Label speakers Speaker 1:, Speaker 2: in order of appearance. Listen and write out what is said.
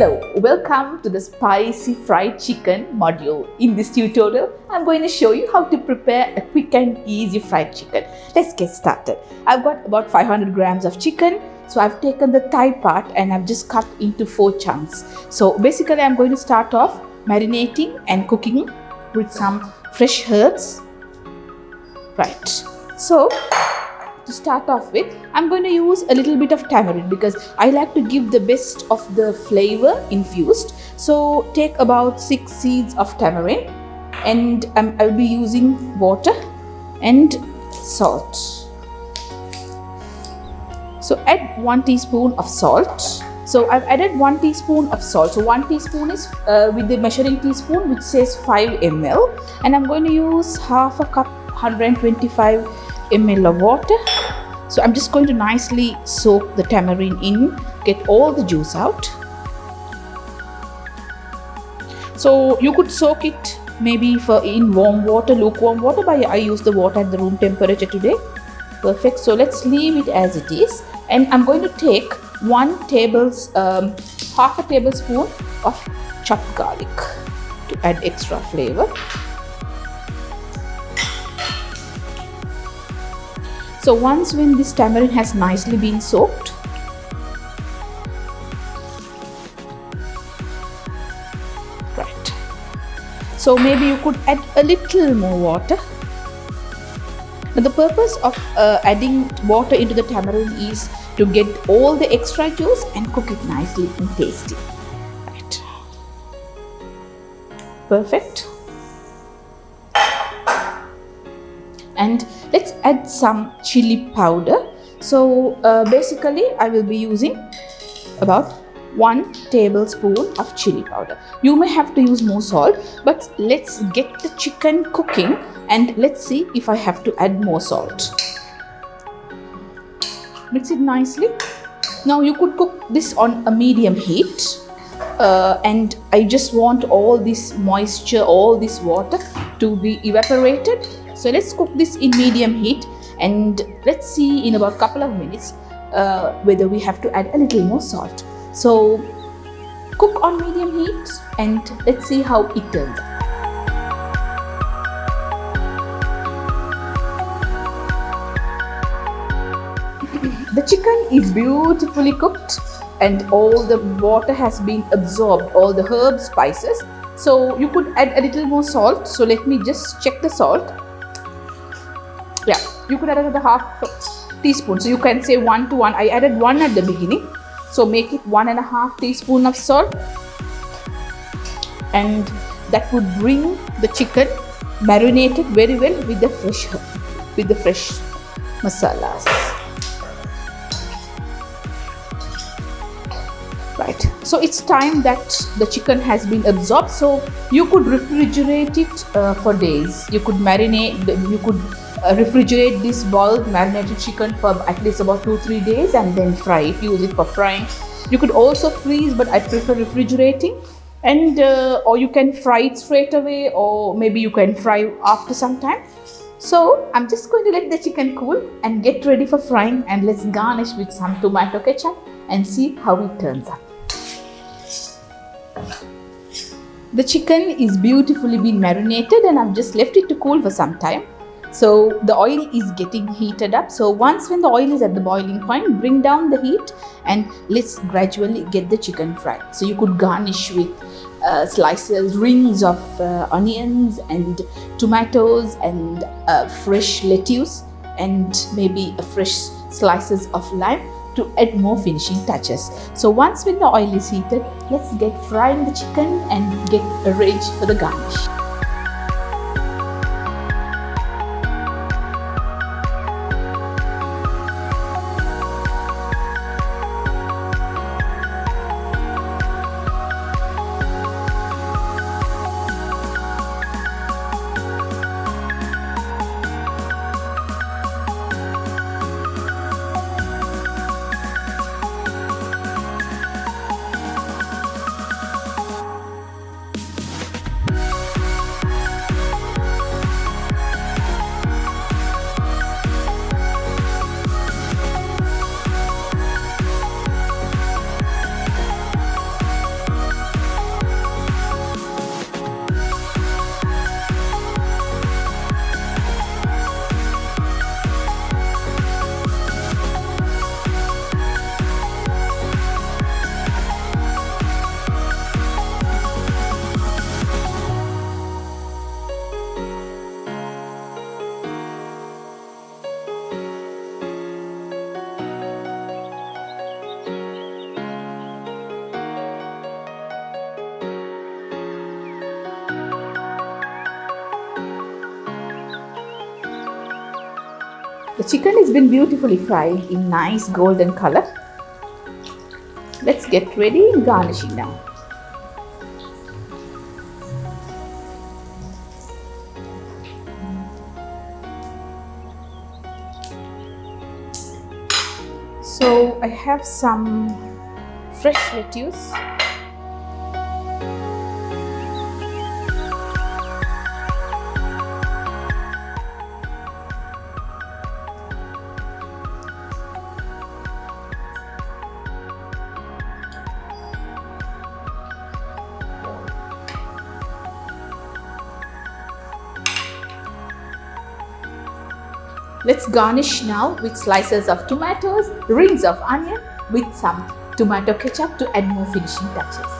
Speaker 1: Hello, welcome to the spicy fried chicken module. In this tutorial, I'm going to show you how to prepare a quick and easy fried chicken. Let's get started. I've got about 500 grams of chicken. So I've taken the thigh part and I've just cut into 4 chunks. So basically I'm going to start off marinating and cooking with some fresh herbs. Right. So to start off with, I'm going to use a little bit of tamarind because I like to give the best of the flavor infused. So take about 6 seeds of tamarind and I'll be using water and salt. So add 1 teaspoon of salt. So I've added 1 teaspoon of salt. So 1 teaspoon is with the measuring teaspoon which says 5 ml, and I'm going to use half a cup 125 ml of water. So I'm just going to nicely soak the tamarind in, get all the juice out. So you could soak it maybe in warm water, lukewarm water, but I use the water at the room temperature today. Perfect. So let's leave it as it is, and I'm going to take half a tablespoon of chopped garlic to add extra flavor. So once when this tamarind has nicely been soaked, right, so maybe you could add a little more water. Now the purpose of adding water into the tamarind is to get all the extra juice and cook it nicely and tasty. Right. Perfect. And let's add some chili powder. So basically I will be using about 1 tablespoon of chili powder. You may have to use more salt, but let's get the chicken cooking and let's see if I have to add more salt. Mix it nicely. Now you could cook this on a medium heat, and I just want all this moisture, all this water to be evaporated. So let's cook this in medium heat and let's see in about a couple of minutes whether we have to add a little more salt. So cook on medium heat and let's see how it turns out. The chicken is beautifully cooked and all the water has been absorbed, all the herbs, spices. So you could add a little more salt. So let me just check the salt. Yeah, you could add another half teaspoon. So you can say 1 to 1. I added 1 at the beginning. So make it 1.5 teaspoon of salt. And that would bring the chicken marinated very well with the fresh masalas. Right. So it's time that the chicken has been absorbed. So you could refrigerate it for days. You could refrigerate this boiled marinated chicken for at least about 2-3 days and then fry it. Use it for frying. You could also freeze, but I prefer refrigerating. And or you can fry it straight away, or maybe you can fry after some time. So I'm just going to let the chicken cool and get ready for frying, and let's garnish with some tomato ketchup and see how it turns out. The chicken is beautifully been marinated and I've just left it to cool for some time. So the oil is getting heated up. So once when the oil is at the boiling point, bring down the heat and let's gradually get the chicken fried. So you could garnish with rings of onions and tomatoes and fresh lettuce and maybe fresh slices of lime to add more finishing touches. So once when the oil is heated, let's get frying the chicken and get arranged for the garnish. The chicken has been beautifully fried in nice golden color. Let's get ready and garnishing now. So I have some fresh lettuce. Let's garnish now with slices of tomatoes, rings of onion with some tomato ketchup to add more finishing touches.